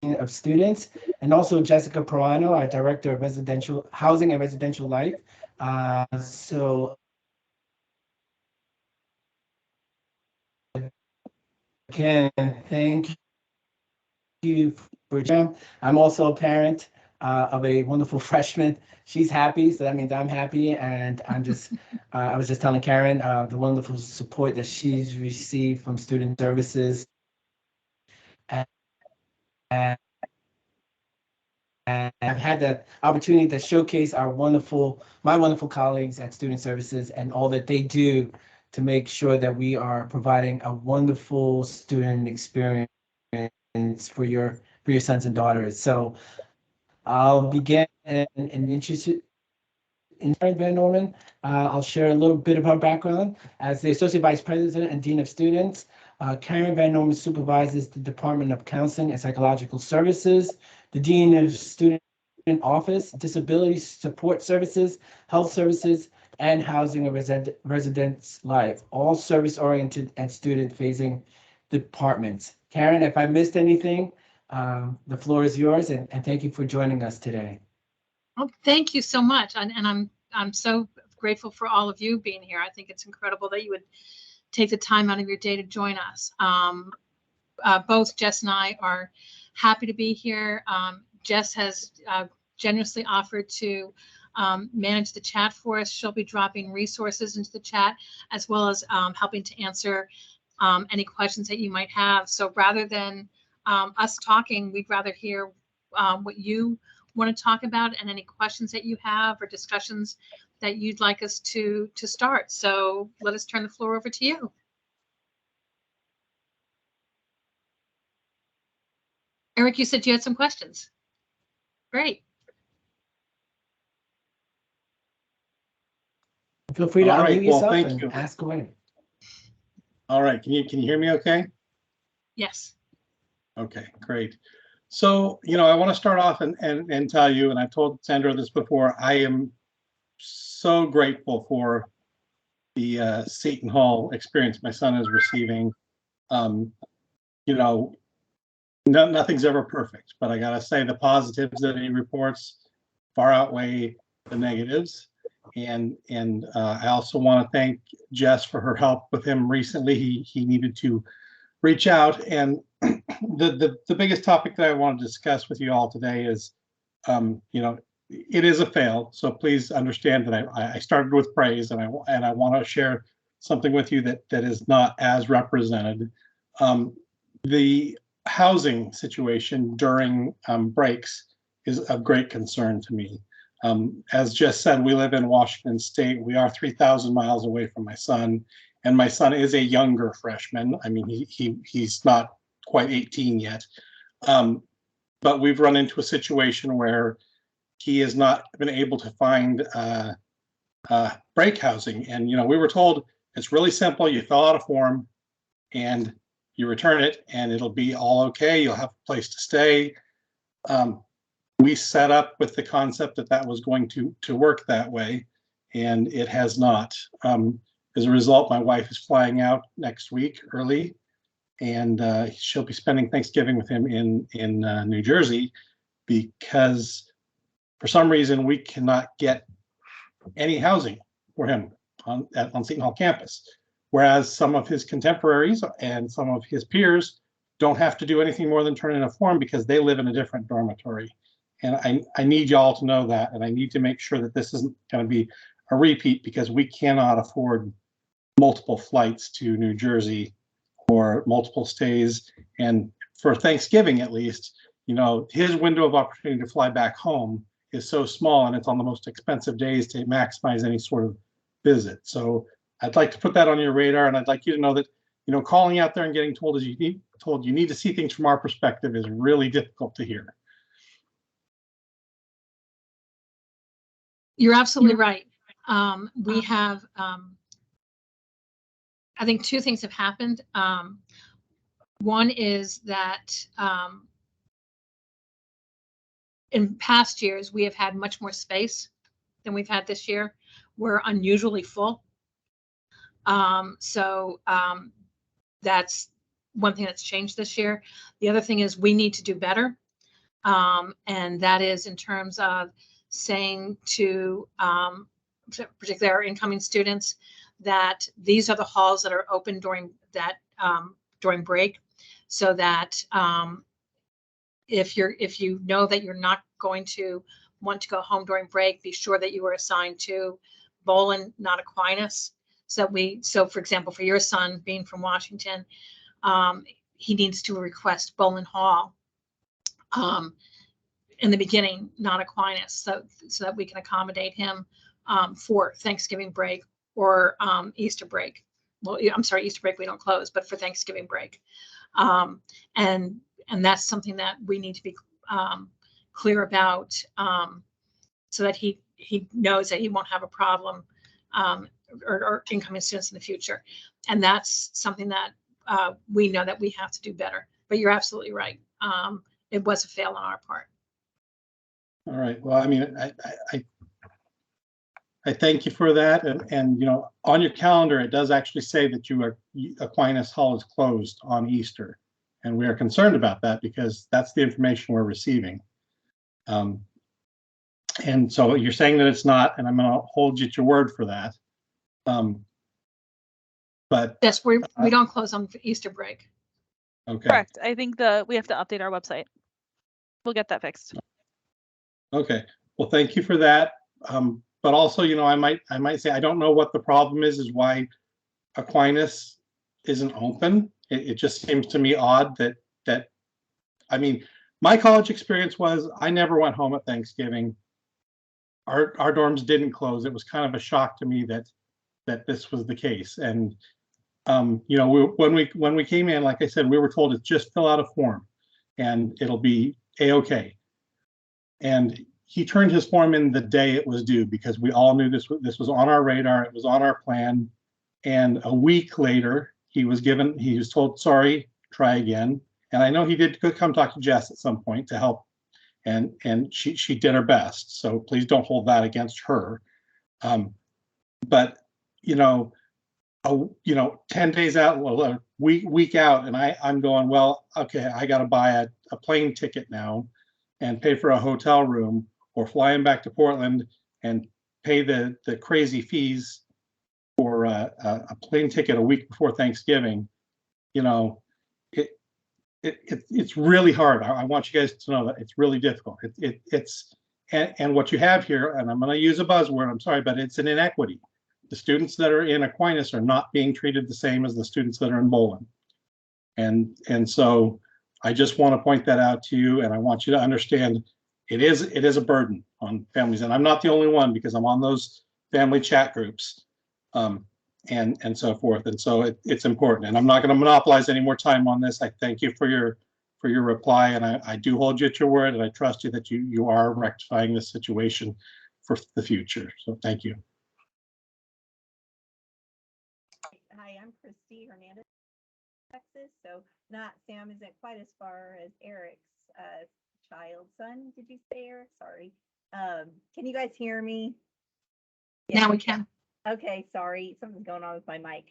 of Students, and also Jessica Proano, our Director of Residential Housing and Residential Life. So again, thank you for joining. I'm also a parent of a wonderful freshman. She's happy, so that means I'm happy. And I was just telling Karen the wonderful support that she's received from student services. And, and I've had the opportunity to showcase my wonderful colleagues at Student Services and all that they do to make sure that we are providing a wonderful student experience for your sons and daughters. So I'll begin and introduce Karen Van Norman. I'll share a little bit of her background. As the Associate Vice President and Dean of Students, Karen Van Norman supervises the Department of Counseling and Psychological Services, the Dean of Student Office, Disability Support Services, Health Services, and Housing and Residence Life, all service-oriented and student-facing departments. Karen, if I missed anything, the floor is yours, and thank you for joining us today. Well, thank you so much, and I'm so grateful for all of you being here. I think it's incredible that you would take the time out of your day to join us. Both Jess and I are happy to be here. Jess has generously offered to manage the chat for us. She'll be dropping resources into the chat, as well as helping to answer any questions that you might have. So rather than us talking, we'd rather hear what you want to talk about and any questions that you have or discussions that you'd like us to start. So let us turn the floor over to you. Eric, you said you had some questions. Great. Feel free to unmute yourself and ask away. All right, can you hear me okay? Yes. Okay, great. So, I want to start off and tell you, and I've told Sandra this before, I am so grateful for the Seton Hall experience my son is receiving. Nothing's ever perfect, but I gotta say the positives that he reports far outweigh the negatives. And I also want to thank Jess for her help with him recently. He needed to reach out, and the biggest topic that I want to discuss with you all today is, it is a fail. So please understand that I started with praise, and I want to share something with you that is not as represented. The housing situation during breaks is of great concern to me. As Jess said, we live in Washington State. We are 3,000 miles away from my son, and my son is a younger freshman. I mean, he's not quite 18 yet, but we've run into a situation where he has not been able to find break housing. And we were told it's really simple. You fill out a form, and you return it, and it'll be all okay. You'll have a place to stay. We set up with the concept that was going to work that way, and it has not. As a result, my wife is flying out next week early, and she'll be spending Thanksgiving with him in New Jersey, because for some reason we cannot get any housing for him on Seton Hall campus, whereas some of his contemporaries and some of his peers don't have to do anything more than turn in a form because they live in a different dormitory. And I need y'all to know that, and I need to make sure that this isn't going to be a repeat, because we cannot afford multiple flights to New Jersey or multiple stays. And for Thanksgiving, at least, his window of opportunity to fly back home is so small, and it's on the most expensive days to maximize any sort of visit. So I'd like to put that on your radar, and I'd like you to know that, calling out there and getting told you need to see things from our perspective is really difficult to hear. You're absolutely right. We have, I think two things have happened. One is that in past years, we have had much more space than we've had this year. We're unusually full. So that's one thing that's changed this year. The other thing is we need to do better. And that is in terms of saying to particularly our incoming students that these are the halls that are open during that during break, so that if you know that you're not going to want to go home during break, be sure that you are assigned to Bolin, not Aquinas. So for example, for your son being from Washington, he needs to request Bolin Hall in the beginning, not Aquinas, so that we can accommodate him for Thanksgiving break or Easter break. Well, I'm sorry, Easter break we don't close, but for Thanksgiving break. And that's something that we need to be clear about, so that he knows that he won't have a problem, or incoming students in the future. And that's something that we know that we have to do better. But you're absolutely right. It was a fail on our part. All right. Well, I mean, I thank you for that. And you know, on your calendar, it does actually say that Aquinas Hall is closed on Easter. And we are concerned about that because that's the information we're receiving. And so you're saying that it's not, and I'm going to hold you to your word for that. But yes, we don't close on Easter break. Okay. Correct. I think we have to update our website. We'll get that fixed. Okay. Well, thank you for that. But also, you know, I might say I don't know what the problem is why Aquinas isn't open. It just seems to me odd that I mean, my college experience was I never went home at Thanksgiving. Our dorms didn't close. It was kind of a shock to me that this was the case. And you know, when we came in, like I said, we were told to just fill out a form and it'll be a-okay. And he turned his form in the day it was due because we all knew this was on our radar. It was on our plan. And a week later, he was told, sorry, try again. And I know he did come talk to Jess at some point to help. And she did her best. So please don't hold that against her. But, you know, 10 days out, well, a week out, and I'm going, well, okay, I got to buy a plane ticket now and pay for a hotel room or fly him back to Portland and pay the crazy fees for a plane ticket a week before Thanksgiving. You know, it's really hard. I want you guys to know that it's really difficult. And what you have here, and I'm going to use a buzzword, I'm sorry, but it's an inequity. The students that are in Aquinas are not being treated the same as the students that are in Bolin. And so I just want to point that out to you, and I want you to understand it is a burden on families. And I'm not the only one because I'm on those family chat groups and so forth. And so it's important. And I'm not going to monopolize any more time on this. I thank you for your reply, and I do hold you at your word, and I trust you that you are rectifying this situation for the future. So thank you. Hi, I'm Christy Hernandez, Texas. So Sam isn't quite as far as Eric's son. Did you say Eric? Sorry. Can you guys hear me? Now we can. Okay, sorry. Something's going on with my mic.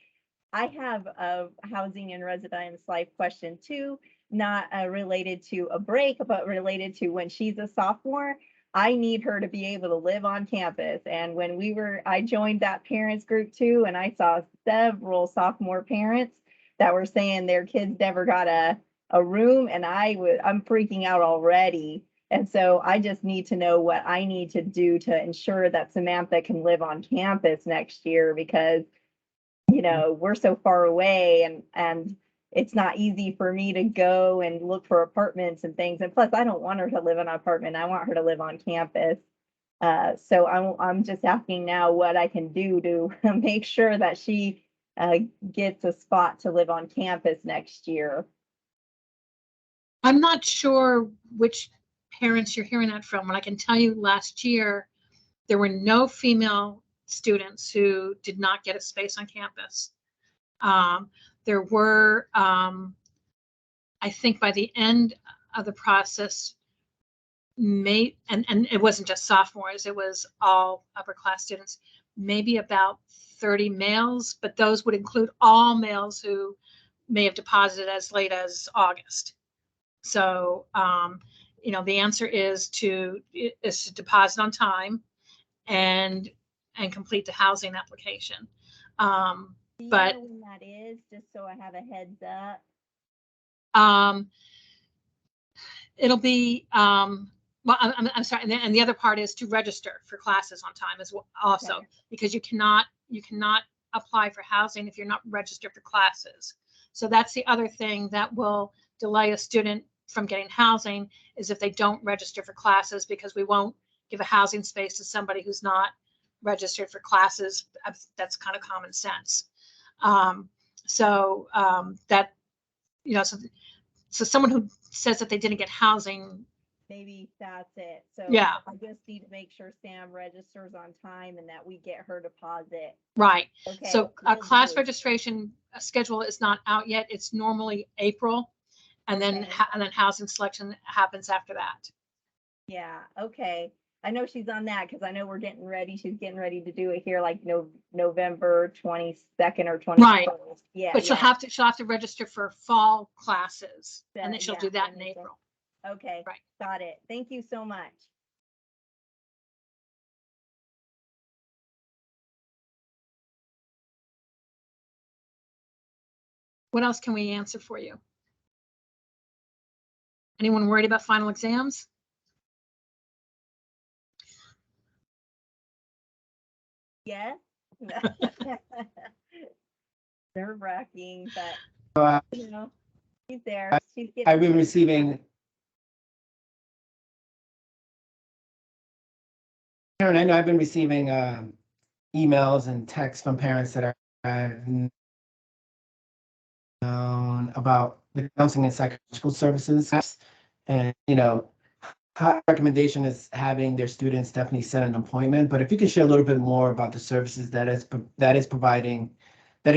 I have a housing and residence life question too, not related to a break, but related to when she's a sophomore. I need her to be able to live on campus. And when I joined that parents group too, and I saw several sophomore parents that were saying their kids never got a room, and I'm freaking out already. And so I just need to know what I need to do to ensure that Samantha can live on campus next year, because, you know, we're so far away and it's not easy for me to go and look for apartments and things. And plus, I don't want her to live in an apartment. I want her to live on campus. So I'm just asking now what I can do to make sure that she gets a spot to live on campus next year. I'm not sure which parents you're hearing that from. And I can tell you last year, there were no female students who did not get a space on campus. There were, I think by the end of the process, and it wasn't just sophomores, it was all upper class students, maybe about 30 males, but those would include all males who may have deposited as late as August. So the answer is to deposit on time and complete the housing application. Do you but- know when that is, just so I have a heads up? It'll be, well, I'm sorry. And the other part is to register for classes on time as well also, Okay. because you cannot apply for housing if you're not registered for classes. So that's the other thing that will delay a student from getting housing, is if they don't register for classes, because we won't give a housing space to somebody who's not registered for classes. That's kind of common sense. That, so someone who says that they didn't get housing, Maybe that's it. So Yeah. I just need to make sure Sam registers on time and that we get her deposit. right. Okay. So a will class do. registration schedule is not out yet. It's normally April, and then Okay. housing selection happens after that. Yeah, okay. I know she's on that because I know we're getting ready. She's getting ready to do it here like November 22nd or 21st. Right. Yeah. But she'll yeah. have to register for fall classes, and then That- she'll yeah, do that that in makes sense. April. Okay. Right. Got it. Thank you so much. What else can we answer for you? Anyone worried about final exams? Yes. Nerve-wracking, but she's there. She's getting. I've been receiving. Karen, I know I've been receiving emails and texts from parents that are known about the counseling and psychological services. And, high recommendation is having their students definitely set an appointment. But if you could share a little bit more about the services that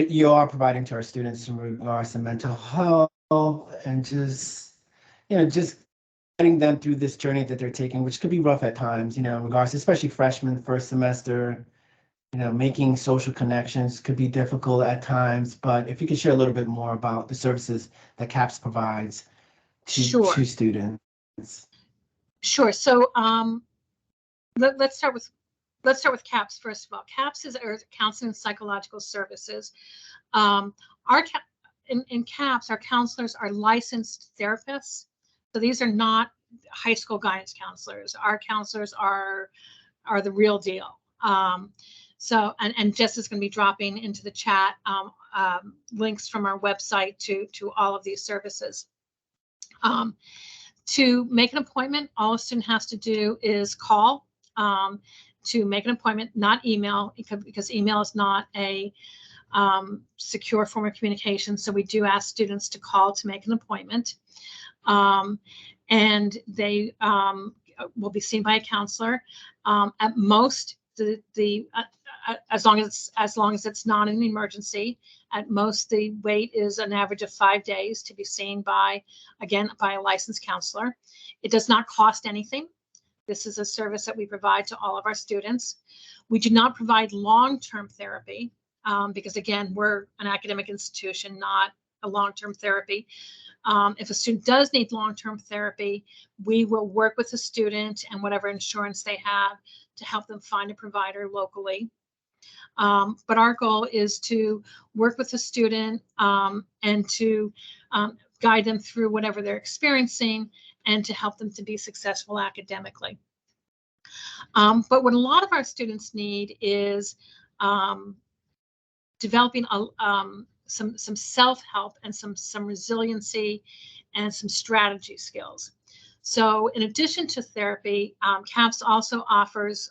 you are providing to our students in regards to mental health, and just getting them through this journey that they're taking, which could be rough at times, in regards to, especially freshmen, first semester, making social connections could be difficult at times. But if you could share a little bit more about the services that CAPS provides Sure. to students. Sure. So let's start with CAPS first of all. CAPS is Counseling and Psychological Services. In CAPS, our counselors are licensed therapists. So these are not high school guidance counselors. Our counselors are the real deal. So Jess is going to be dropping into the chat links from our website to all of these services. To make an appointment, all a student has to do is call to make an appointment, not email, because email is not a secure form of communication. So we do ask students to call to make an appointment. And they will be seen by a counselor. At most, as long as it's not an emergency, at most the wait is an average of 5 days to be seen by a licensed counselor. It does not cost anything. This is a service that we provide to all of our students. We do not provide long-term therapy because, again, we're an academic institution, not a long-term therapy. If a student does need long-term therapy, we will work with the student and whatever insurance they have to help them find a provider locally. But our goal is to work with the student and to guide them through whatever they're experiencing and to help them to be successful academically. But what a lot of our students need is developing some self-help and some resiliency and some strategy skills. So in addition to therapy, CAPS also offers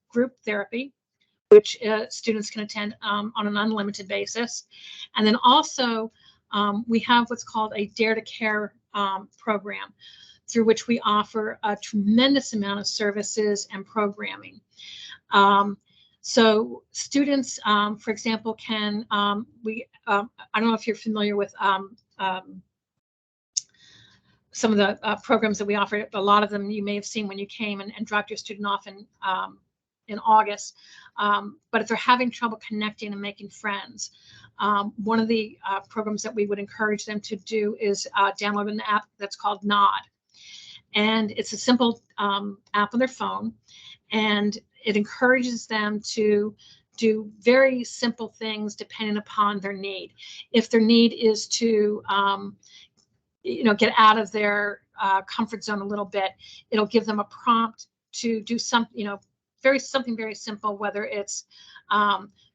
group therapy, which students can attend on an unlimited basis. And then also we have what's called a Dare to Care program, through which we offer a tremendous amount of services and programming. So students, for example, can, I don't know if you're familiar with some of the programs that we offer. A lot of them you may have seen when you came and dropped your student off in August. But if they're having trouble connecting and making friends, one of the programs that we would encourage them to do is download an app that's called Nod. And it's a simple app on their phone, and it encourages them to do very simple things depending upon their need. If their need is to get out of their comfort zone a little bit, it'll give them a prompt to do something very simple, whether it's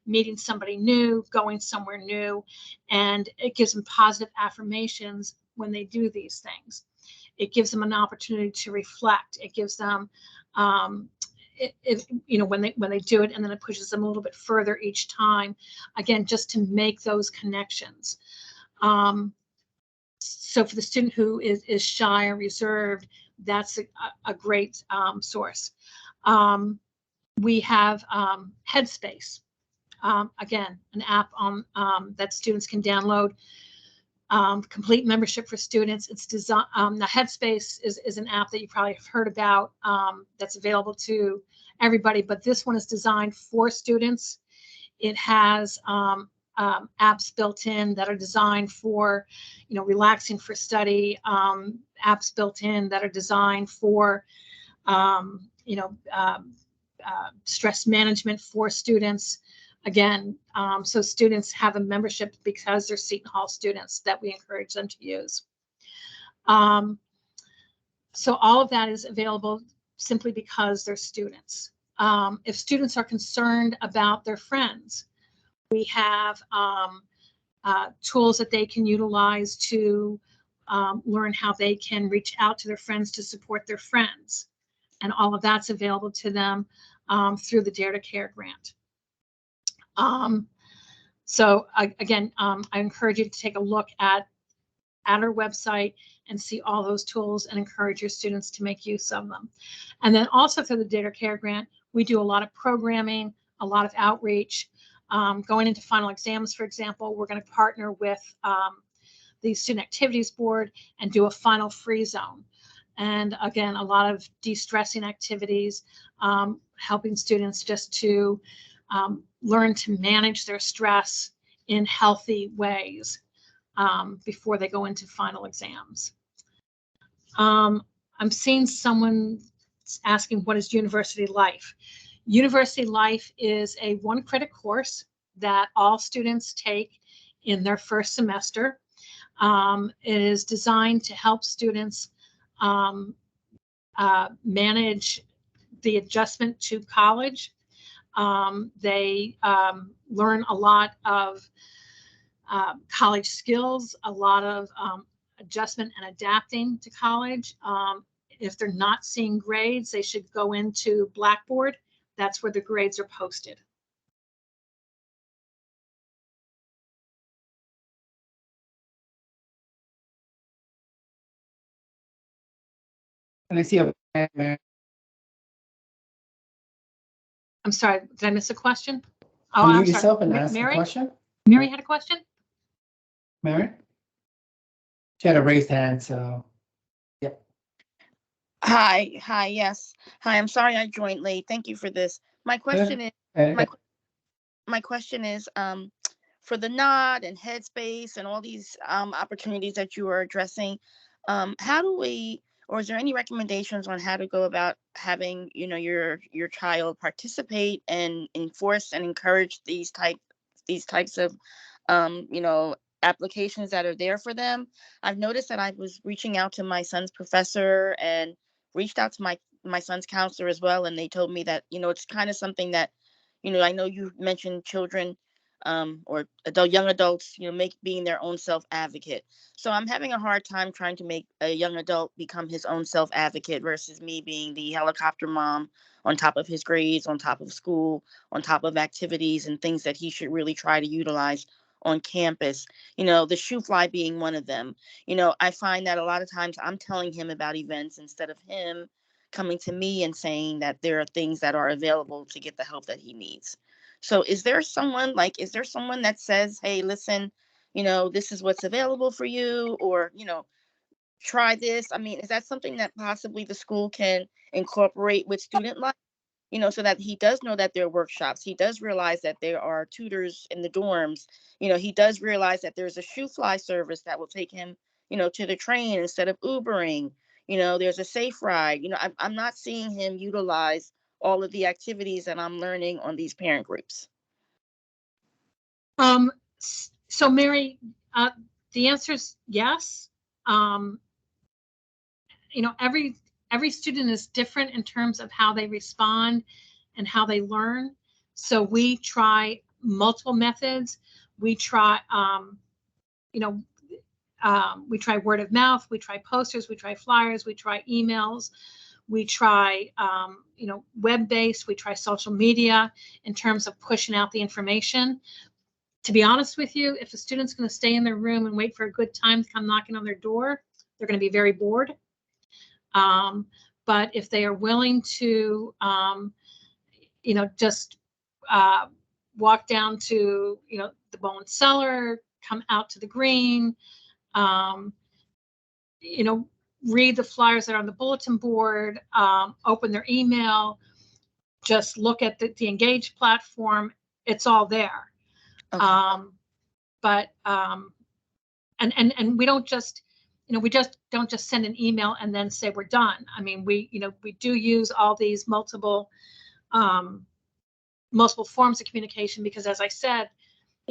meeting somebody new, going somewhere new, and it gives them positive affirmations when they do these things. It gives them an opportunity to reflect. It gives them, when they do it, and then it pushes them a little bit further each time, again, just to make those connections. So for the student who is shy or reserved, that's a great source. We have Headspace, again, an app on that students can download. Complete membership for students. It's designed. The Headspace is an app that you probably have heard about. That's available to everybody, but this one is designed for students. It has apps built in that are designed for, relaxing for study. Apps built in that are designed for, stress management for students. Again, so students have a membership because they're Seton Hall students that we encourage them to use. So all of that is available simply because they're students. If students are concerned about their friends, we have tools that they can utilize to learn how they can reach out to their friends to support their friends. And all of that's available to them through the Dare to Care grant. So again, I encourage you to take a look at our website and see all those tools and encourage your students to make use of them. And then also through the Dare to Care grant, we do a lot of programming, a lot of outreach. Going into final exams, for example, we're going to partner with the Student Activities Board and do a final free zone. And again, a lot of de-stressing activities, helping students just to learn to manage their stress in healthy ways before they go into final exams. I'm seeing someone asking, what is University Life? University Life is a 1-credit course that all students take in their first semester. It is designed to help students manage the adjustment to college. They learn a lot of college skills, a lot of adjustment and adapting to college. If they're not seeing grades, they should go into Blackboard. That's where the grades are posted. And I see a I'm sorry, did I miss a question? Oh, unmute I'm sorry. yourself and ask the Mary? question. Mary had a question? Mary? She had a raised hand, so. Hi, yes. Hi, I'm sorry I joined late. Thank you for this. My question is, my question is, for the Nod and Headspace and all these opportunities that you are addressing, how do we, or is there any recommendations on how to go about having, your child participate and enforce and encourage these types of, applications that are there for them? I've noticed that I was reaching out to my son's professor and reached out to my son's counselor as well, and they told me that it's kind of something that I know you mentioned children or young adults being their own self-advocate. So I'm having a hard time trying to make a young adult become his own self-advocate versus me being the helicopter mom on top of his grades, on top of school, on top of activities and things that he should really try to utilize on campus, the shoe fly being one of them. I find that a lot of times I'm telling him about events instead of him coming to me and saying that there are things that are available to get the help that he needs. So is there someone that says, hey, listen, this is what's available for you, or, try this? I mean, is that something that possibly the school can incorporate with student life? So that he does know that there are workshops. He does realize that there are tutors in the dorms. He does realize that there's a shoe fly service that will take him, to the train instead of Ubering. there's a safe ride. I'm not seeing him utilize all of the activities that I'm learning on these parent groups. So Mary, the answer is yes. Every student is different in terms of how they respond and how they learn. So we try multiple methods. We try, we try word of mouth, we try posters, we try flyers, we try emails, we try, web-based, we try social media in terms of pushing out the information. To be honest with you, if a student's going to stay in their room and wait for a good time to come knocking on their door, they're going to be very bored. But if they are willing to, just walk down to, the Bowen Cellar, come out to the green, read the flyers that are on the bulletin board, open their email, just look at the Engage platform. It's all there. Okay. And we don't just, we just don't just send an email and then say we're done. I mean, we do use all these multiple forms of communication, because as I said,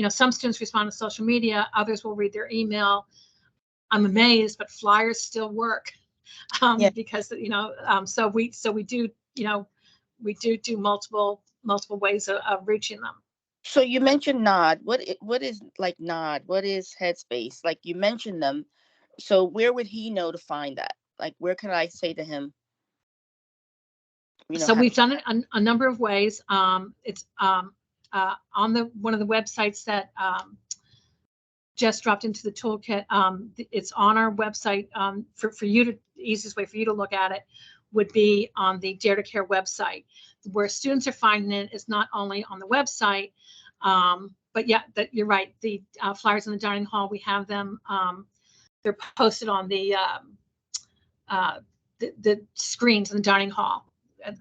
some students respond to social media, others will read their email. I'm amazed, but flyers still work. Yeah. Because, so we do, we do multiple ways of reaching them. So you mentioned Nod. What is like Nod? What is Headspace? Like you mentioned them. So where would he know to find that? Like, where can I say to him? So we've done it a number of ways. It's on one of the websites that just dropped into the toolkit. It's on our website. For you to, the easiest way for you to look at it would be on the Dare to Care website. Where students are finding it is not only on the website, but yeah, you're right. The flyers in the dining hall, we have them. They're posted on the screens in the dining hall.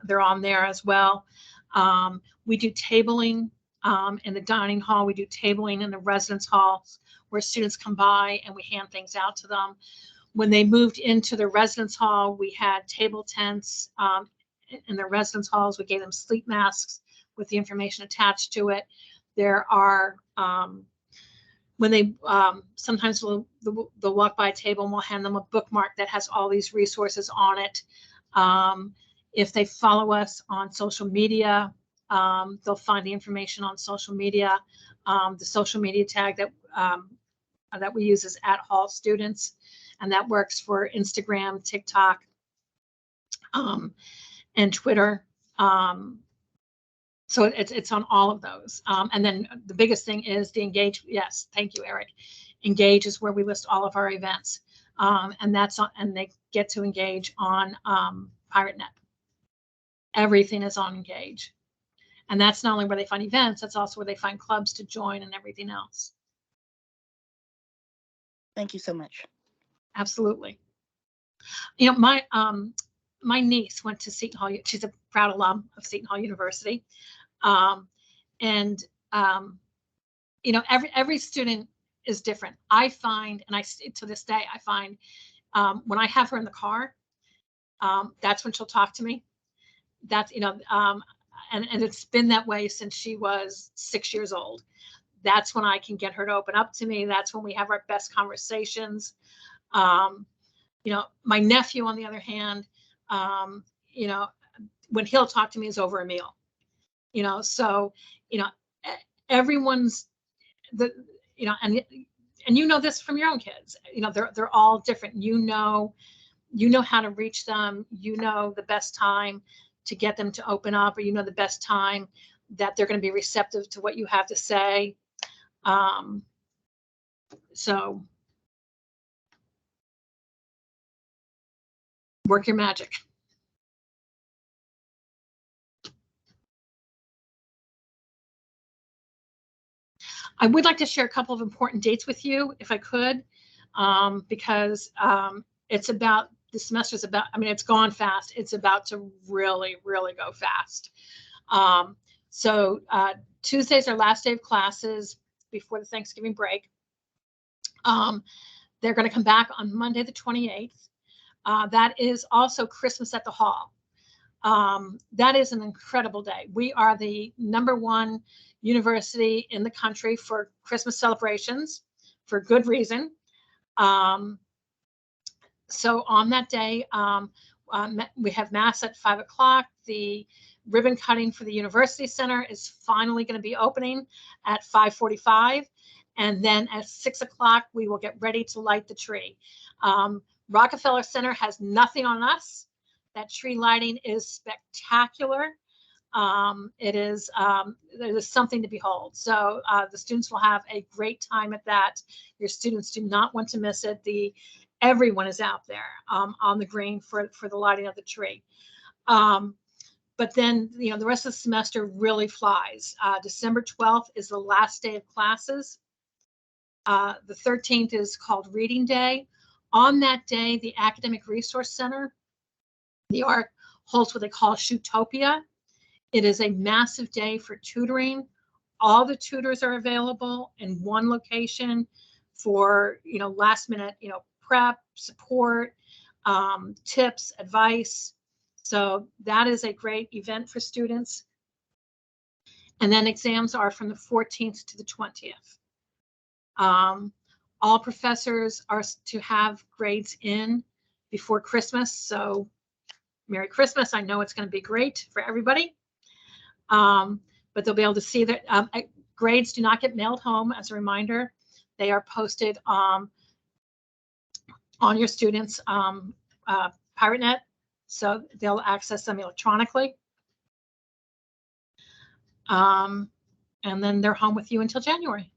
They're on there as well. We do tabling in the dining hall. We do tabling in the residence halls where students come by and we hand things out to them. When they moved into the residence hall, we had table tents in the residence halls. We gave them sleep masks with the information attached to it. There are, when they, sometimes they'll walk by a table and we'll hand them a bookmark that has all these resources on it. If they follow us on social media, they'll find the information on social media. The social media tag that we use is @HallStudents, and that works for Instagram, TikTok, and Twitter. So it's on all of those. And then the biggest thing is the Engage. Yes, thank you, Eric. Engage is where we list all of our events, and that's on, and they get to Engage on PirateNet. Everything is on Engage, and that's not only where they find events, that's also where they find clubs to join and everything else. Thank you so much. Absolutely. My niece went to Seton Hall. She's a proud alum of Seton Hall University. Every student is different. I find, and to this day, I find when I have her in the car, that's when she'll talk to me. That's, and it's been that way since she was 6 years old. That's when I can get her to open up to me. That's when we have our best conversations. My nephew, on the other hand, when he'll talk to me is over a meal, so, everyone's and this from your own kids, they're all different. How to reach them, the best time to get them to open up, or the best time that they're going to be receptive to what you have to say. So work your magic. I would like to share a couple of important dates with you, if I could, because it's about, the semester is about, it's gone fast. It's about to really, really go fast. So Tuesday's our last day of classes before the Thanksgiving break. They're going to come back on Monday, the 28th. That is also Christmas at the Hall. That is an incredible day. We are the #1 university in the country for Christmas celebrations, for good reason. So on that day, we have mass at 5 o'clock. The ribbon cutting for the University Center is finally going to be opening at 5:45. And then at 6 o'clock, we will get ready to light the tree. Rockefeller Center has nothing on us. That tree lighting is spectacular. It is something to behold. So the students will have a great time at that. Your students do not want to miss it. Everyone is out there on the green for the lighting of the tree. But then, the rest of the semester really flies. December 12th is the last day of classes. The 13th is called Reading Day. On that day, the Academic Resource Center, the ARC, holds what they call Shootopia. It is a massive day for tutoring. All the tutors are available in one location for, last minute, prep, support, tips, advice. So that is a great event for students. And then exams are from the 14th to the 20th. All professors are to have grades in before Christmas. So Merry Christmas. I know it's going to be great for everybody. But they'll be able to see that grades do not get mailed home. As a reminder, they are posted on your students' PirateNet, so they'll access them electronically. And then they're home with you until January.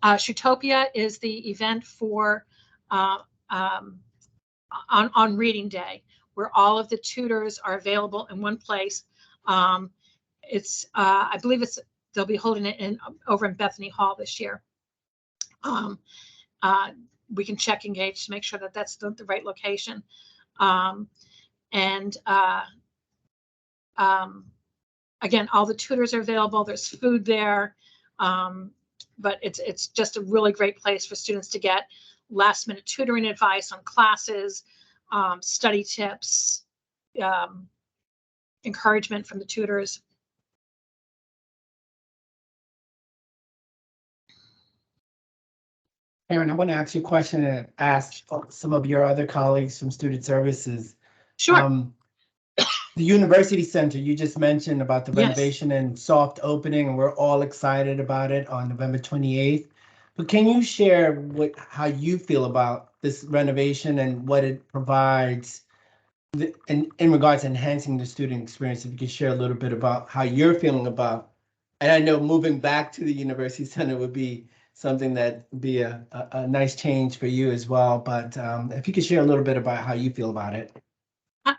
Shootopia is the event for on Reading Day, where all of the tutors are available in one place. I believe they'll be holding it over in Bethany Hall this year. We can check Engage to make sure that that's the right location. Again, all the tutors are available. There's food there, but it's just a really great place for students to get last minute tutoring advice on classes, study tips, encouragement from the tutors. Aaron, I want to ask you a question and ask some of your other colleagues from Student Services. Sure. The University Center, you just mentioned about the Yes. renovation and soft opening, and we're all excited about it on November 28th. But can you share how you feel about this renovation and what it provides in regards to enhancing the student experience? If you could share a little bit about how you're feeling about, and I know moving back to the University Center would be something that would be a nice change for you as well. But if you could share a little bit about how you feel about it.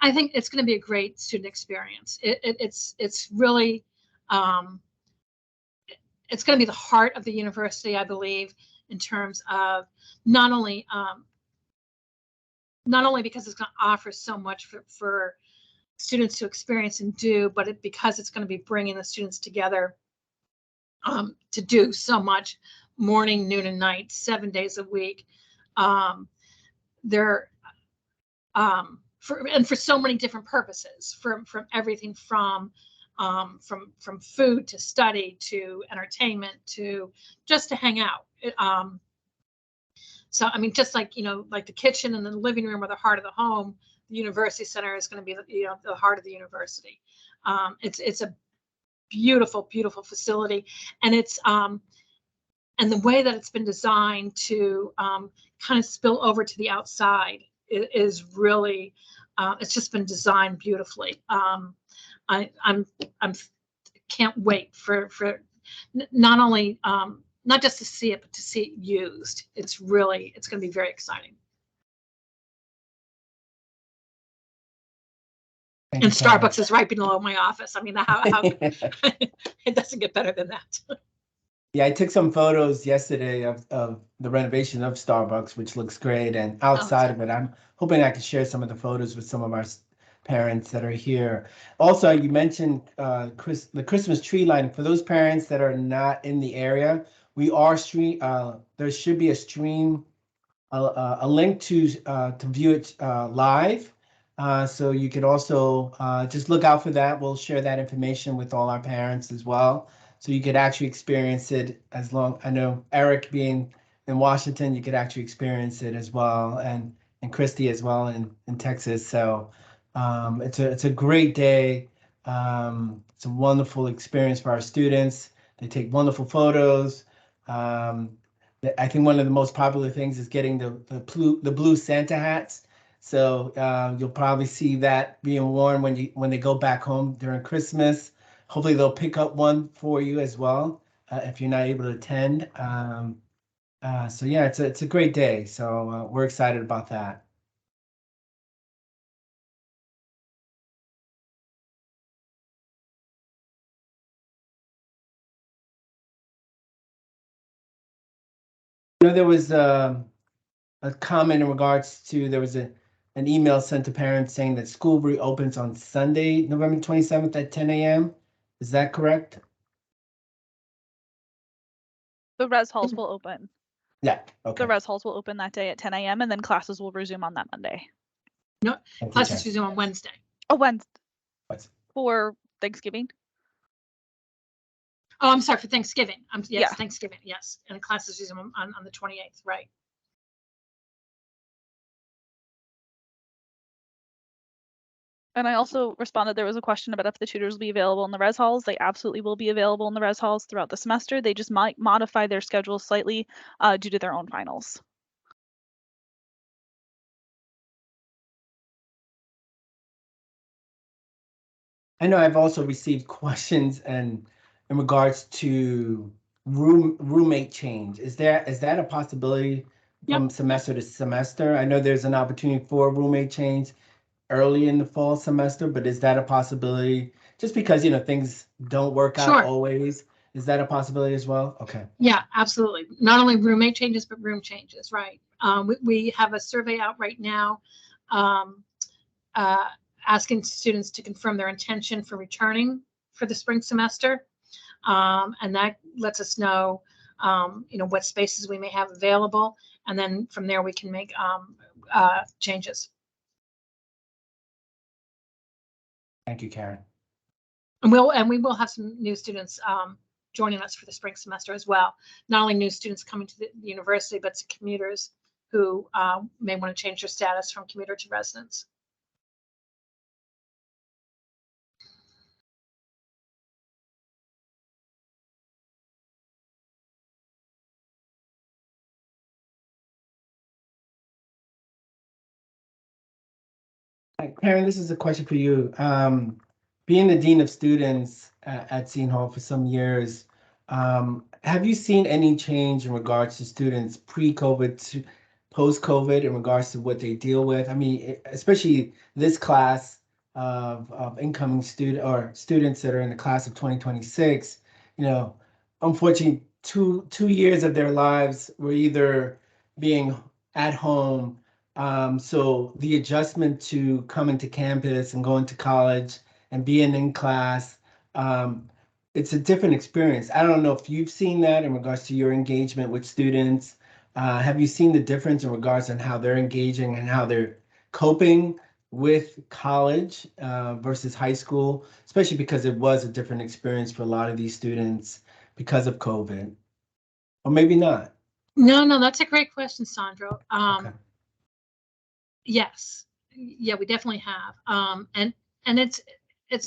I think it's going to be a great student experience. It's really, it's going to be the heart of the university, I believe, in terms of not only because it's going to offer so much for students to experience and do, but because it's going to be bringing the students together to do so much morning, noon, and night, 7 days a week. For so many different purposes, from everything from food to study to entertainment to just to hang out. So I mean, just like like the kitchen and the living room are the heart of the home, the University Center is going to be the heart of the university. It's a beautiful, beautiful facility, and it's and the way that it's been designed to kind of spill over to the outside is really, it's just been designed beautifully. I can't wait for not only not just to see it, but to see it used. It's going to be very exciting. Thank And you, Karen. Starbucks is right below my office. I mean, how it doesn't get better than that. Yeah, I took some photos yesterday of the renovation of Starbucks, which looks great. And outside of it, I'm hoping I can share some of the photos with some of our parents that are here. Also, you mentioned the Christmas tree lighting. For those parents that are not in the area, we are there should be a stream a link to view it live. So you could also just look out for that. We'll share that information with all our parents as well. So you could actually experience it as long, I know Eric being in Washington, you could actually experience it as well, and Christy as well in Texas. So it's a great day. It's a wonderful experience for our students. They take wonderful photos. I think one of the most popular things is getting the blue Santa hats. So you'll probably see that being worn when they go back home during Christmas. Hopefully they'll pick up one for you as well if you're not able to attend. So yeah, it's a great day. So we're excited about that. You know, there was a comment in regards to there was an email sent to parents saying that school reopens on Sunday, November 27th at 10 a.m. Is that correct? The res halls will open. Yeah, okay. The res halls will open that day at 10 a.m. and then classes will resume on that Monday. Thank you, Classes Jen. resume on Wednesday. Oh, Wednesday What's- for Thanksgiving. Oh, I'm sorry, for Thanksgiving. Yes, Yeah. Thanksgiving, yes. And the classes resume on the 28th, right? And I also responded, there was a question about if the tutors will be available in the res halls. They absolutely will be available in the res halls throughout the semester. They just might modify their schedule slightly due to their own finals. I know I've also received questions in regards to roommate change. Is that a possibility from semester to semester? I know there's an opportunity for roommate change early in the fall semester, but is that a possibility? Just because, you know, things don't work out Sure. always. Is that a possibility as well? Okay. Yeah, absolutely. Not only roommate changes, but room changes, right? We have a survey out right now asking students to confirm their intention for returning for the spring semester. And that lets us know, what spaces we may have available. And then from there, we can make changes. Thank you, Karen. And we will have some new students joining us for the spring semester as well. Not only new students coming to the university, but commuters who may want to change their status from commuter to residents. Karen, this is a question for you. Being the dean of students at Seton Hall for some years, have you seen any change in regards to students pre-COVID to post-COVID in regards to what they deal with? I mean, especially this class of incoming students that are in the class of 2026, you know, unfortunately, two years of their lives were either being at home. So the adjustment to coming to campus and going to college and being in class, it's a different experience. I don't know if you've seen that in regards to your engagement with students. Have you seen the difference in regards on how they're engaging and how they're coping with college versus high school, especially because it was a different experience for a lot of these students because of COVID, or maybe not? No, that's a great question, Sandro. Okay. Yes, yeah, we definitely have. And it's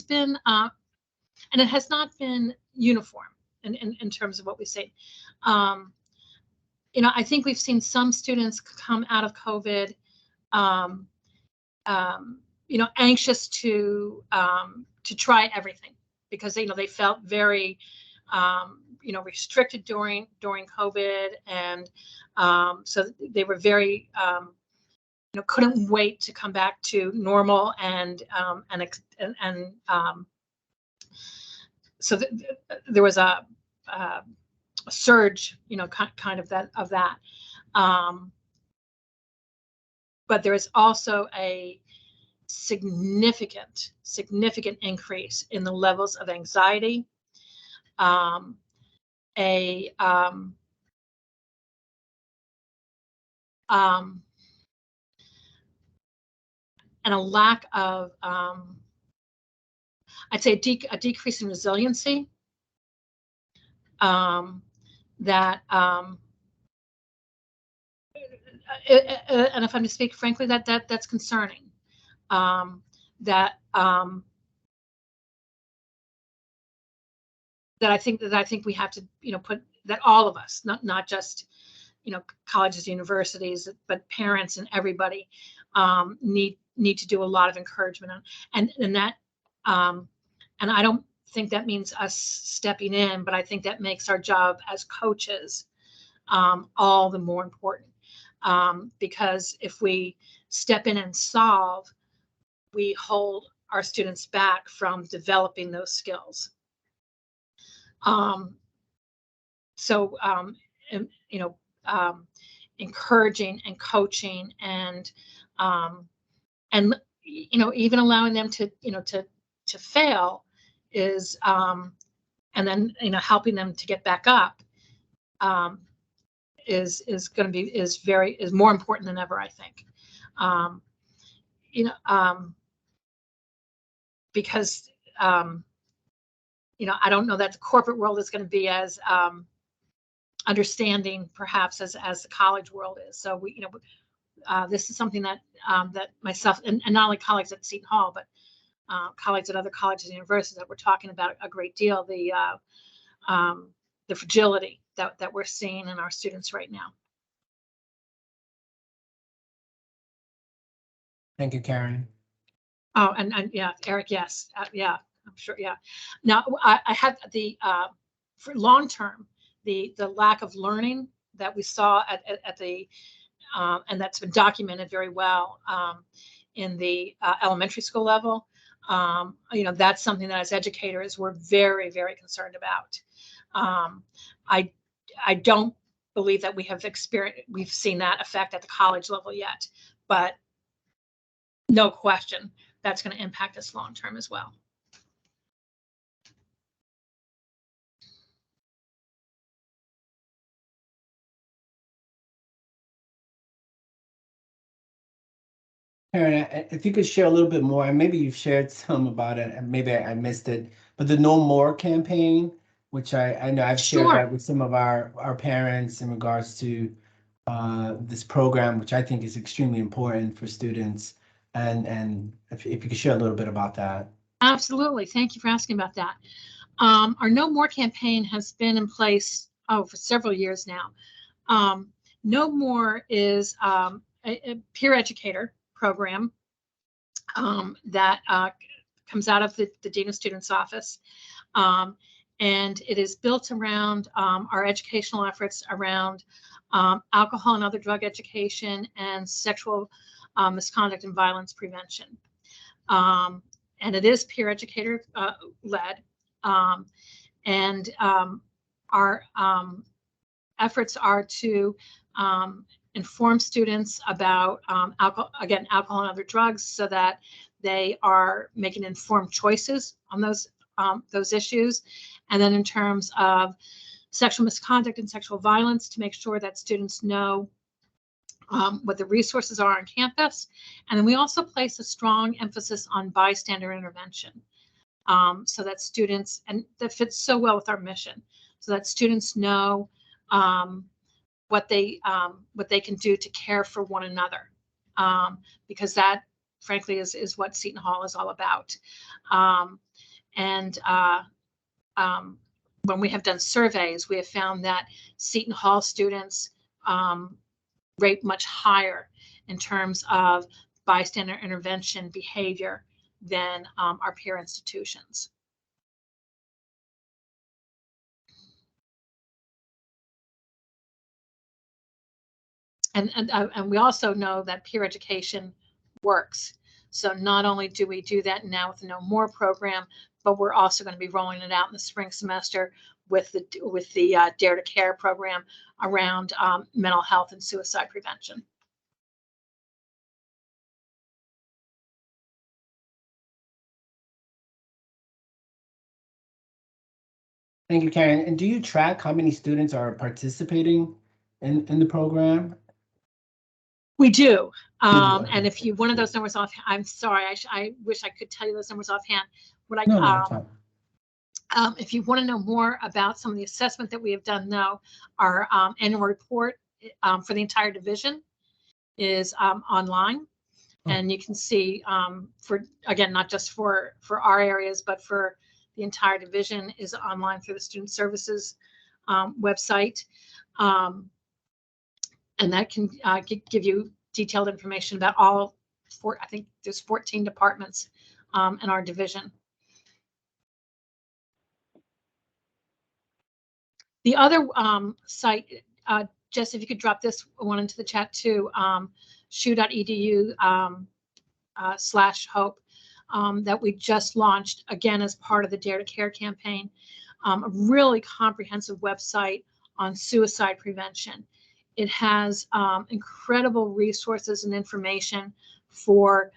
been and it has not been uniform in terms of what we see. I think we've seen some students come out of COVID, anxious to try everything because they felt very restricted during COVID, and so they were very couldn't wait to come back to normal, and so there was a surge, kind of that. But there is also a significant increase in the levels of anxiety, and a lack of, I'd say a decrease in resiliency, that, and if I'm to speak frankly, that's concerning. That I think we have to, put that all of us, not just, colleges, universities, but parents and everybody need to do a lot of encouragement on, and that, and I don't think that means us stepping in, but I think that makes our job as coaches all the more important. Because if we step in and solve, we hold our students back from developing those skills. So, encouraging and coaching and even allowing them to fail is, and then, helping them to get back up, is going to be, is more important than ever, I think. Because, I don't know that the corporate world is going to be as understanding perhaps as the college world is. So we, this is something that that myself and not only colleagues at Seton Hall, but colleagues at other colleges and universities that we're talking about a great deal, the fragility that we're seeing in our students right now. Thank you, Karen. Oh, and yeah, Eric, yes, yeah, I'm sure, yeah. Now, I had the for long term, the lack of learning that we saw at the and that's been documented very well in the elementary school level. That's something that as educators we're very, very concerned about. I don't believe that we've seen that effect at the college level yet, but no question that's going to impact us long term as well. Karen, if you could share a little bit more, and maybe you've shared some about it, and maybe I missed it, but the No More campaign, which I know I've shared Sure. that with some of our parents in regards to this program, which I think is extremely important for students. And if you could share a little bit about that. Absolutely. Thank you for asking about that. Our No More campaign has been in place for several years now. No More is a peer educator program that comes out of the Dean of Students office. And it is built around our educational efforts around alcohol and other drug education and sexual misconduct and violence prevention. And it is peer educator led. And our efforts are to inform students about alcohol and other drugs, so that they are making informed choices on those issues. And then in terms of sexual misconduct and sexual violence, to make sure that students know what the resources are on campus. And then we also place a strong emphasis on bystander intervention, so that students, and that fits so well with our mission, so that students know what they can do to care for one another, because that, frankly, is what Seton Hall is all about. When we have done surveys, we have found that Seton Hall students rate much higher in terms of bystander intervention behavior than our peer institutions. And we also know that peer education works. So not only do we do that now with the No More program, but we're also going to be rolling it out in the spring semester with the Dare to Care program around mental health and suicide prevention. Thank you, Karen. And do you track how many students are participating in the program? We do. okay. And if you one of those numbers off, I'm sorry, I wish I could tell you those numbers offhand. What I No, no, it's fine. if you want to know more about some of the assessment that we have done now, our annual report for the entire division is online. Oh. And you can see for, again, not just for our areas, but for the entire division is online through the Student Services website. And that can give you detailed information about all I think there's 14 departments in our division. The other site, Jess, if you could drop this one into the chat too, shu.edu /hope that we just launched again as part of the Dare to Care campaign. A really comprehensive website on suicide prevention. It has incredible resources and information for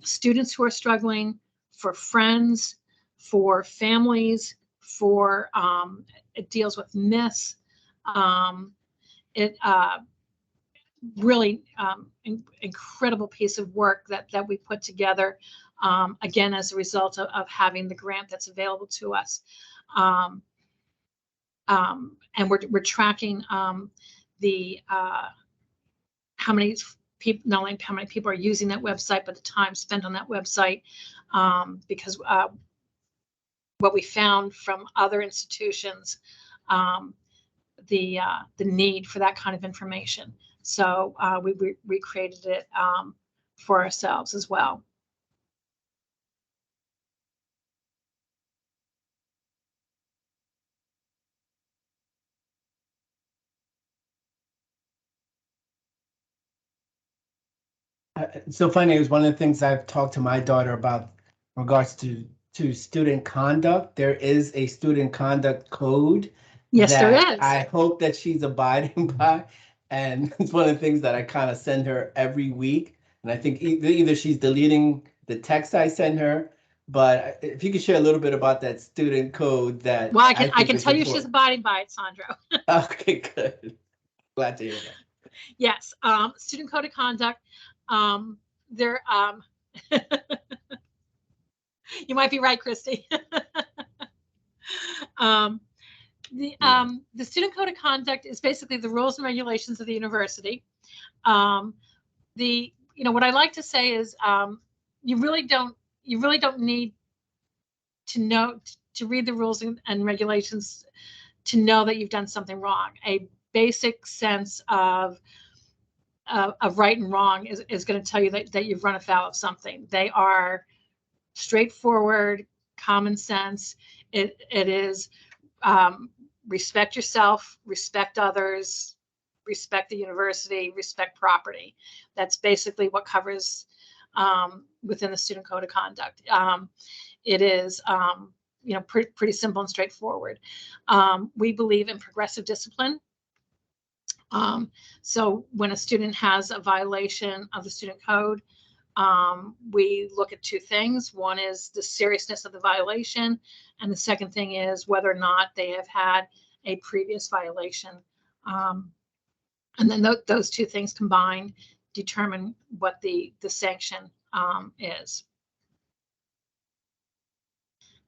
students who are struggling, for friends, for families, for it deals with myths. It really incredible piece of work that we put together, again, as a result of having the grant that's available to us. And we're tracking the how many people, not only how many people are using that website, but the time spent on that website, because what we found from other institutions, the need for that kind of information. So we recreated it for ourselves as well. It's so funny. It was one of the things I've talked to my daughter about in regards to student conduct. There is a student conduct code. Yes, there that is. I hope that she's abiding by. And it's one of the things that I kind of send her every week. And I think either she's deleting the text I send her, but if you could share a little bit about that student code that. Well, I can think tell is you she's important. abiding by it, Sandro. Okay, good. Glad to hear that. Yes, student code of conduct. There, you might be right, Christy. The student code of conduct is basically the rules and regulations of the university. What I like to say is you really don't need to read the rules and regulations to know that you've done something wrong. A basic sense of right and wrong is going to tell you that you've run afoul of something. They are straightforward, common sense. It is respect yourself, respect others, respect the university, respect property. That's basically what covers within the student code of conduct. It is pretty simple and straightforward. We believe in progressive discipline. So when a student has a violation of the student code, we look at two things. One is the seriousness of the violation, and the second thing is whether or not they have had a previous violation. And then those two things combined determine what the sanction is.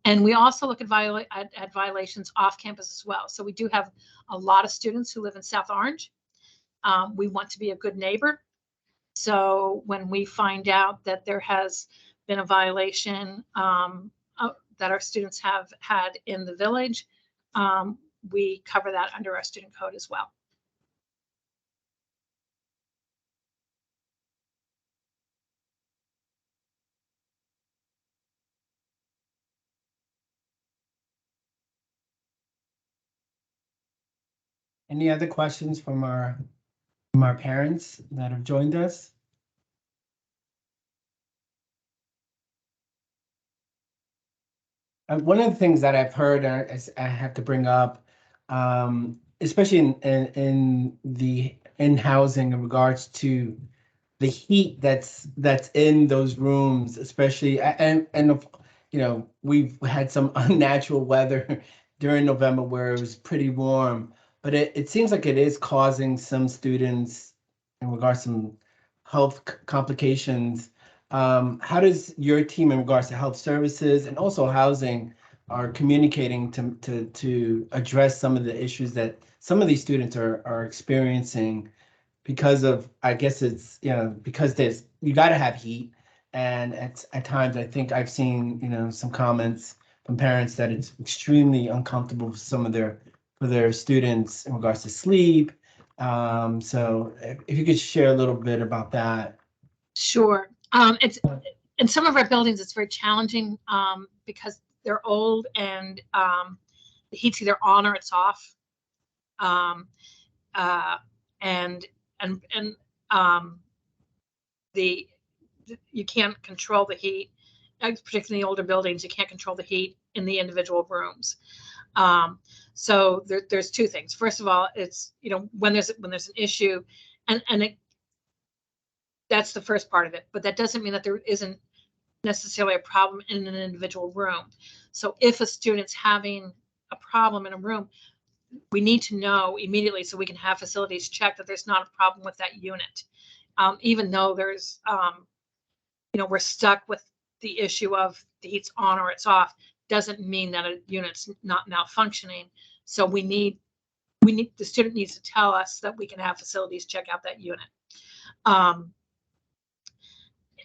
And we also look at violations off campus as well. So we do have a lot of students who live in South Orange. We want to be a good neighbor. So when we find out that there has been a violation that our students have had in the village, we cover that under our student code as well. Any other questions from our parents that have joined us? One of the things that I've heard, I have to bring up, especially in housing in regards to the heat that's in those rooms, especially and we've had some unnatural weather during November where it was pretty warm, but it seems like it is causing some students in regards to some health complications. How does your team in regards to health services and also housing are communicating to address some of the issues that some of these students are experiencing because of, I guess it's, because you got to have heat. And at times, I think I've seen, some comments from parents that it's extremely uncomfortable for their students in regards to sleep. So if you could share a little bit about that. Sure. It's in some of our buildings, it's very challenging because they're old and the heat's either on or it's off. And you can't control the heat, particularly in the older buildings. You can't control the heat in the individual rooms. So there's two things. First of all, it's when there's an issue, and that's the first part of it. But that doesn't mean that there isn't necessarily a problem in an individual room. So if a student's having a problem in a room, we need to know immediately so we can have facilities check that there's not a problem with that unit. Even though there's, we're stuck with the issue of the heat's on or it's off, doesn't mean that a unit's not malfunctioning. So the student needs to tell us that we can have facilities check out that unit.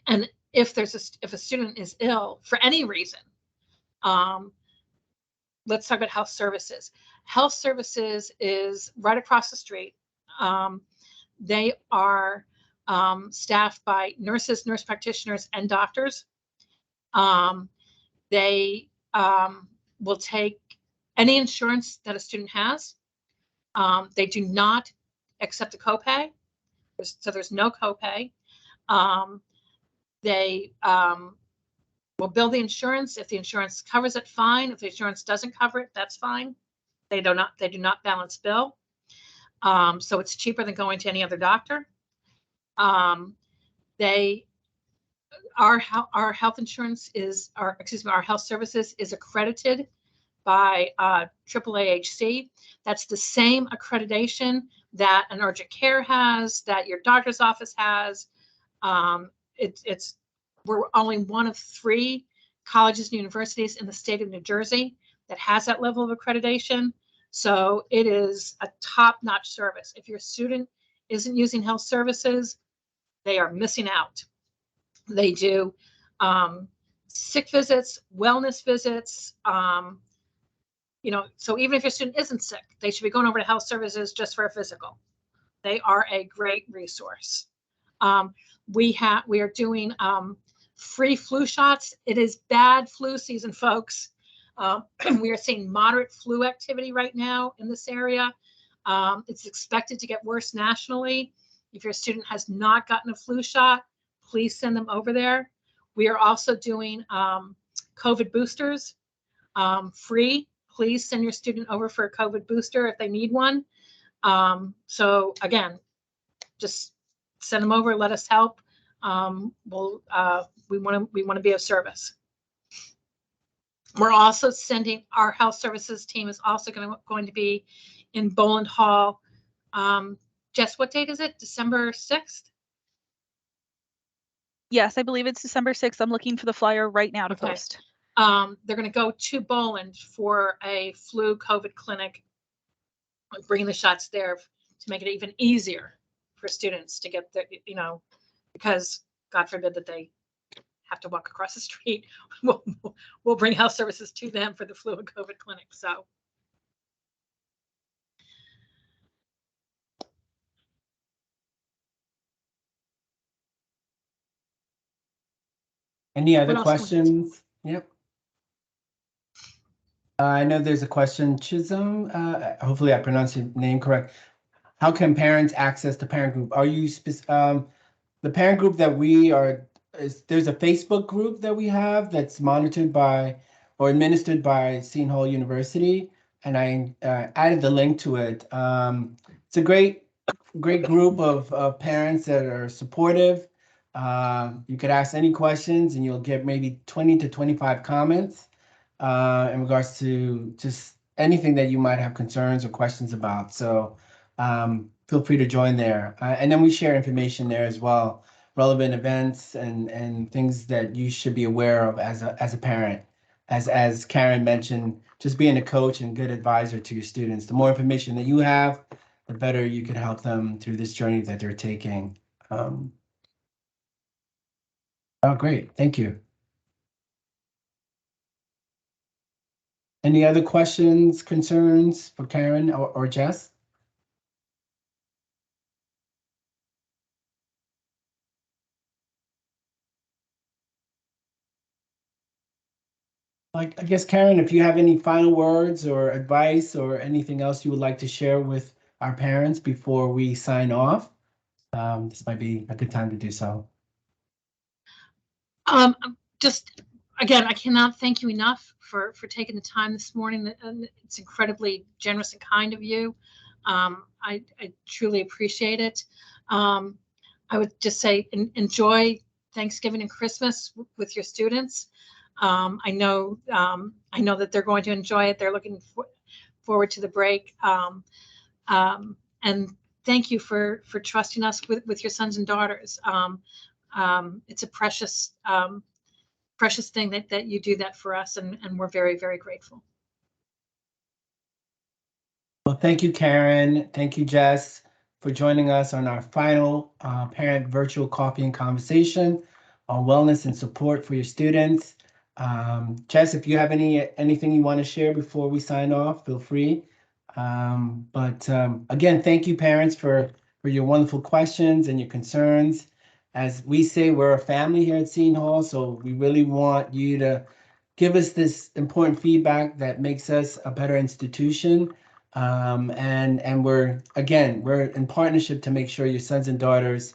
And if a student is ill for any reason, let's talk about health services. Health services is right across the street. They are staffed by nurses, nurse practitioners, and doctors. They will take any insurance that a student has. They do not accept a copay, so there's no copay. They will bill the insurance. If the insurance covers it, fine. If the insurance doesn't cover it, that's fine. They do not balance bill. So it's cheaper than going to any other doctor. Our health insurance our health services is accredited by AAAHC. That's the same accreditation that an urgent care has, that your doctor's office has. We're only one of 3 colleges and universities in the state of New Jersey that has that level of accreditation. So it is a top-notch service. If your student isn't using health services, they are missing out. They do sick visits, wellness visits. So even if your student isn't sick, they should be going over to health services just for a physical. They are a great resource. We are doing free flu shots. It is bad flu season, folks. We are seeing moderate flu activity right now in this area. It's expected to get worse nationally. If your student has not gotten a flu shot, please send them over there. We are also doing COVID boosters free. Please send your student over for a COVID booster if they need one. So again, just send them over, let us help. We want to be of service. We're also sending, our health services team is also going to be in Boland Hall. Jess, what date is it? December 6th? Yes, I believe it's December 6th. I'm looking for the flyer right now to post. They're going to go to Boland for a flu COVID clinic, bringing the shots there to make it even easier for students to get the, because God forbid that they have to walk across the street. We'll bring health services to them for the flu and COVID clinic. So. Any other questions? Yep. I know there's a question, Chisholm. Hopefully I pronounced your name correct. How can parents access the parent group? Are you the parent group that we are? There's a Facebook group that we have that's monitored by or administered by Seton Hall University, and I added the link to it. It's a great group of parents that are supportive. You could ask any questions and you'll get maybe 20 to 25 comments in regards to just anything that you might have concerns or questions about. So feel free to join there. And then we share information there as well, relevant events and things that you should be aware of as a parent. As Karen mentioned, just being a coach and good advisor to your students. The more information that you have, the better you can help them through this journey that they're taking. Oh, great. Thank you. Any other questions, concerns for Karen or Jess? I guess, Karen, if you have any final words or advice or anything else you would like to share with our parents before we sign off, this might be a good time to do so. Just again, I cannot thank you enough for taking the time this morning. It's incredibly generous and kind of you. I truly appreciate it. I would just say enjoy Thanksgiving and Christmas with your students. I know that they're going to enjoy it. They're looking forward to the break. And thank you for trusting us with your sons and daughters. It's a precious thing that you do that for us, and we're very, very grateful. Well, thank you, Karen. Thank you, Jess, for joining us on our final parent virtual coffee and conversation on wellness and support for your students. Jess, if you have anything you want to share before we sign off, feel free. Again, thank you, parents, for your wonderful questions and your concerns. As we say, we're a family here at Seton Hall, so we really want you to give us this important feedback that makes us a better institution. And we're in partnership to make sure your sons and daughters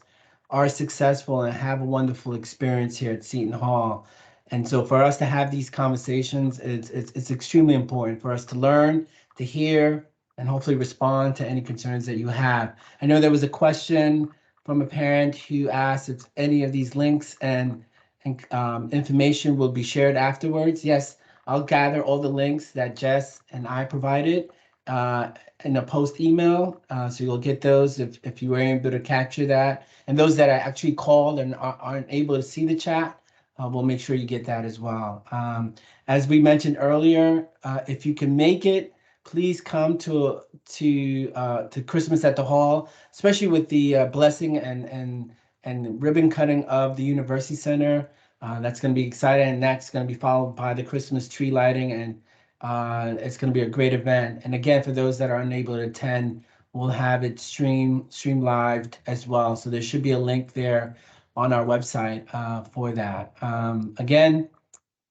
are successful and have a wonderful experience here at Seton Hall. And so for us to have these conversations, it's extremely important for us to learn, to hear, and hopefully respond to any concerns that you have. I know there was a question from a parent who asked if any of these links and information will be shared afterwards. Yes, I'll gather all the links that Jess and I provided in a post email. So you'll get those if you were able to capture that. And those that I actually called and aren't able to see the chat, we'll make sure you get that as well. As we mentioned earlier, if you can make it, please come to Christmas at the Hall, especially with the blessing and ribbon cutting of the University Center. That's going to be exciting, and that's going to be followed by the Christmas tree lighting, and it's going to be a great event. And again, for those that are unable to attend, we'll have it stream lived as well. So there should be a link there on our website for that. Again,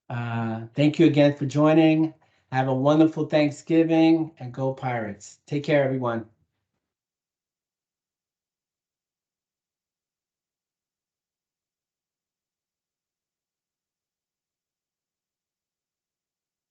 thank you again for joining. Have a wonderful Thanksgiving, and go Pirates. Take care, everyone.